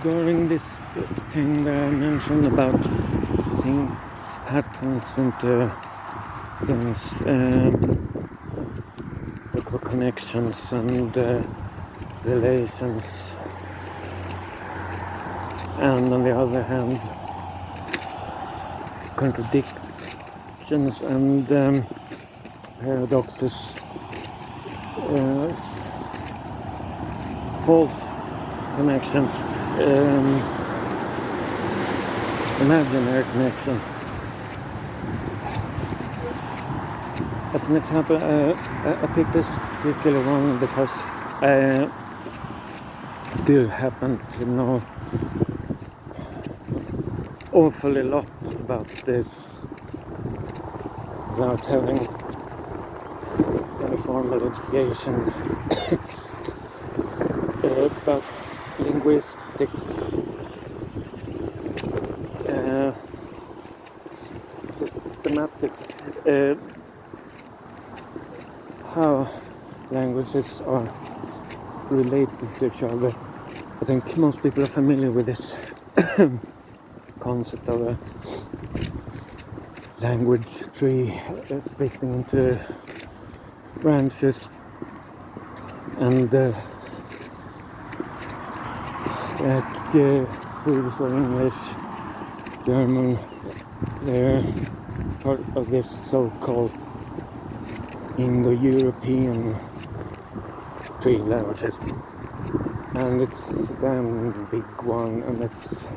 regarding this thing that I mentioned about seeing patterns into things, look for connections and relations, and on the other hand, contradictions and paradoxes, false connections, imaginary connections. As an example, I picked this particular one because I do happen to know awfully lot about this without having any formal education about linguistics, systematics, how languages are related to each other. I think most people are familiar with this concept of a language tree splitting into branches, and Swedish or English, German, they're part of this so-called Indo-European tree languages, and it's a damn big one, and it's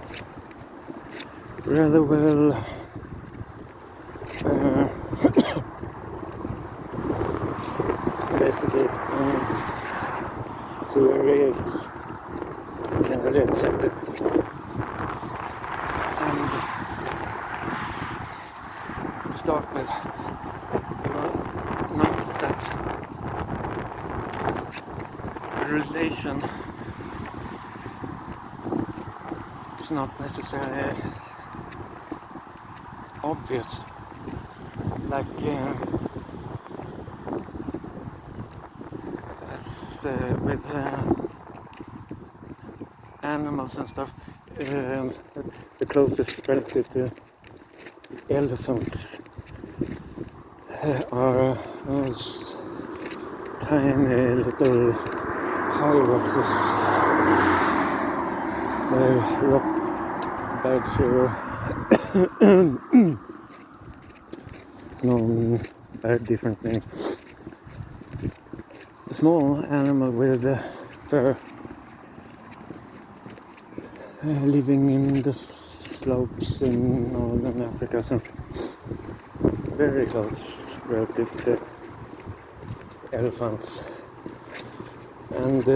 rather well investigated and theory is generally accepted. And to start with, you'll notice that a relation is not necessarily obvious, like as with animals and stuff. The closest relative to elephants are those tiny little hyraxes, rock badger. It's known by different names. A small animal with fur, living in the slopes in northern Africa, so very close relative to elephants. And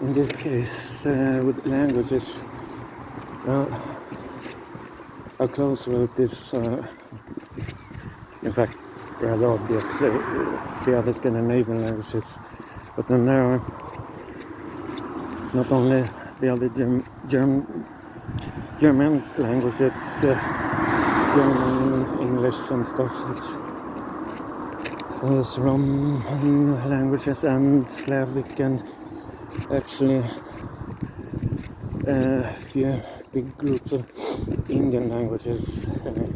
in this case, with languages, our close relatives are, in fact, rather obvious, the other Scandinavian languages, but then there are not only the other German languages, German, English and stuff, it's Roman languages and Slavic, and actually a few big groups of Indian languages,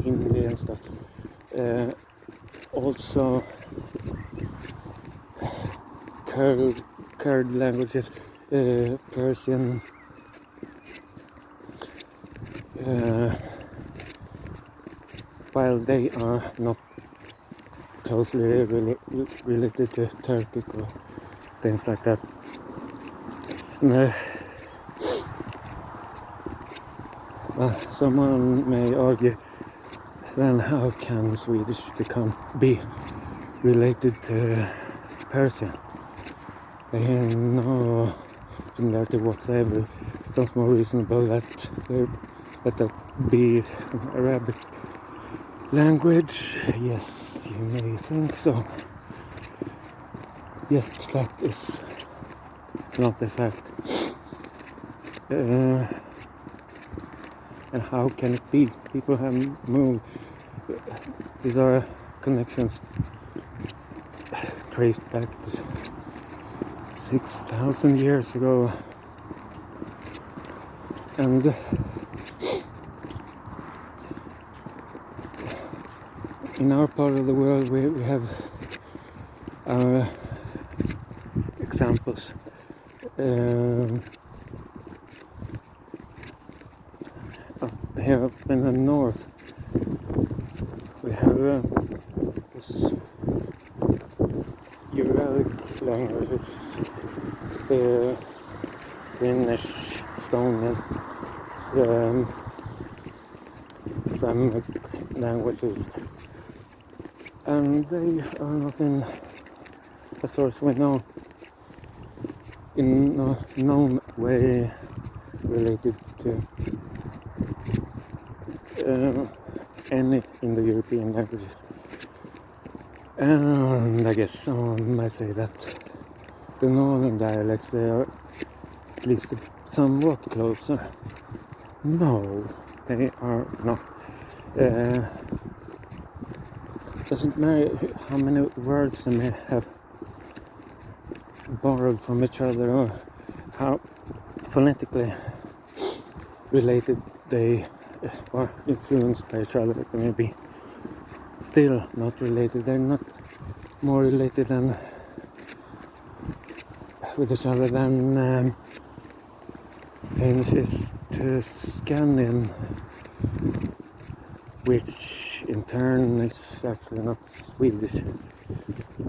Hindi and stuff. Also Kurd languages, Persian, while they are not closely related to Turkic or things like that. And, someone may argue, then how can Swedish be related to Persian? They have no similarity whatsoever. It sounds more reasonable that be an Arabic language. Yes, you may think so. Yet that is not the fact. And how can it be? People have moved. These are connections traced back to 6,000 years ago, And in our part of the world we have our examples. Here up in the north we have this Uralic languages, Finnish, Estonian, Samic languages, and they are not in, as far as we know, in no way related to any Indo-European languages. And I guess someone might say that the northern dialects, they are at least somewhat closer. No, they are not. Doesn't matter how many words they may have borrowed from each other or how phonetically related they are influenced by each other. They may be still not related. They're not more related than with each other than Finnish is to Scandinavian, which in turn is actually not Swedish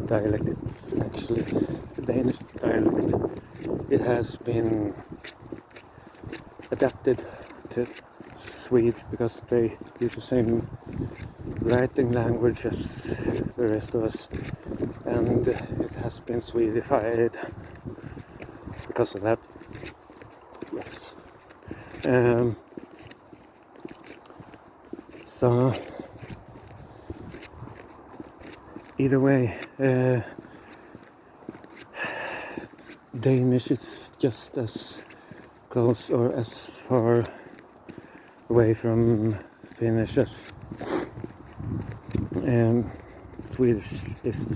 dialect, it's actually a Danish dialect. It has been adapted to Swedes because they use the same writing language as the rest of us, and it has been Swedified because of that. Yes. So either way, Danish is just as close or as far away from Finnish as Swedish is.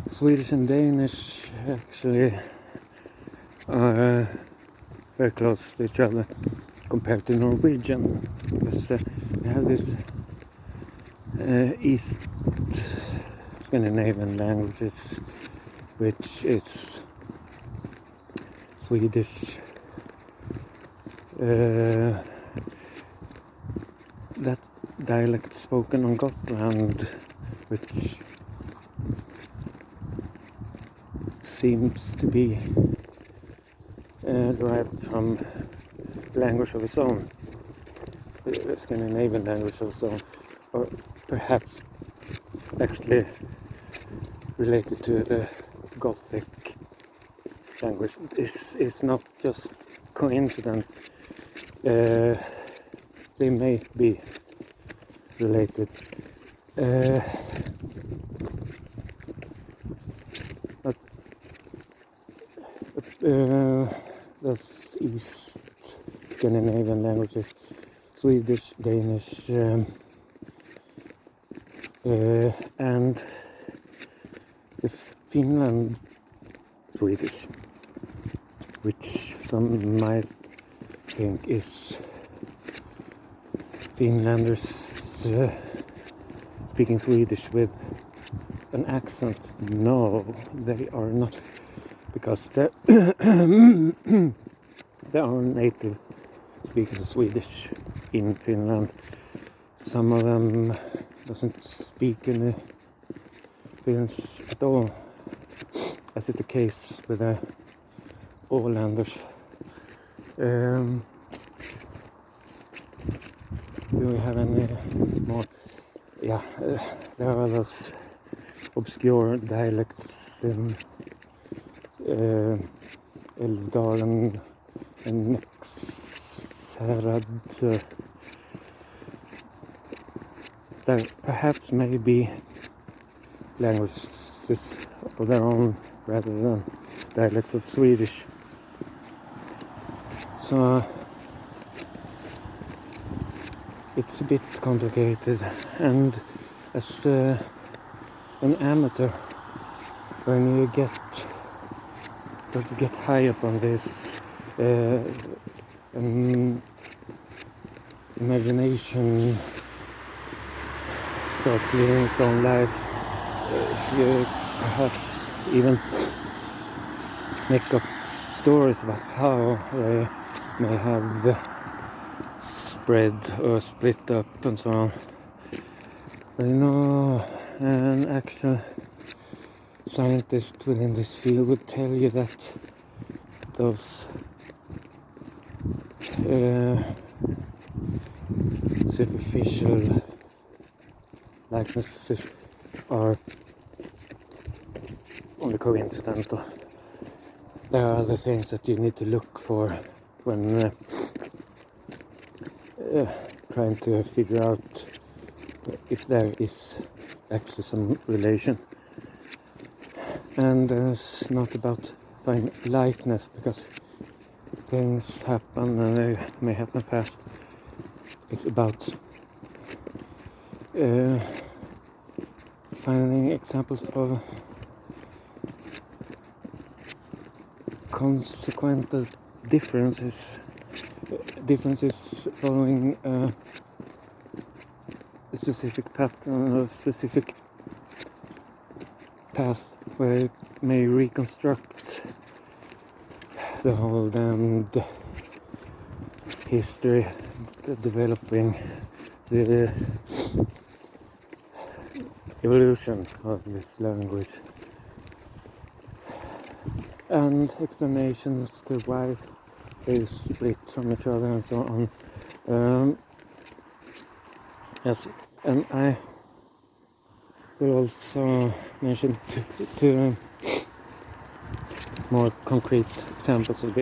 Swedish and Danish actually are very close to each other compared to Norwegian, because we have this East Scandinavian languages, which is Swedish, that dialect spoken on Gotland, which seems to be derived from language of its own, Scandinavian language of its own, or perhaps actually related to the Gothic language. It's not just coincidence. They may be related. But those East Scandinavian languages, Swedish, Danish, and the Finland Swedish, which some might think is Finlanders speaking Swedish with an accent. No, they are not, because there are native speakers of Swedish in Finland. Some of them doesn't speak any Finnish at all, as is the case with the Ålanders. Do we have any more? Yeah, there are those obscure dialects in Älvdalen and Ekshärad. There perhaps may be languages of their own rather than dialects of Swedish. So it's a bit complicated, and as an amateur, when you get high up on this, imagination starts living its own life, you perhaps even make up stories about how they may have spread or split up and so on. But an actual scientist within this field would tell you that those superficial likenesses are only coincidental. There are other things that you need to look for when trying to figure out if there is actually some relation. And it's not about finding likeness, because things happen and they may happen fast. It's about finding examples of consequential differences following a specific pattern or a specific path where you may reconstruct the whole damned history developing the evolution of this language, and explanations to why they split from each other and so on. Yes, and I will also mention two more concrete examples of this.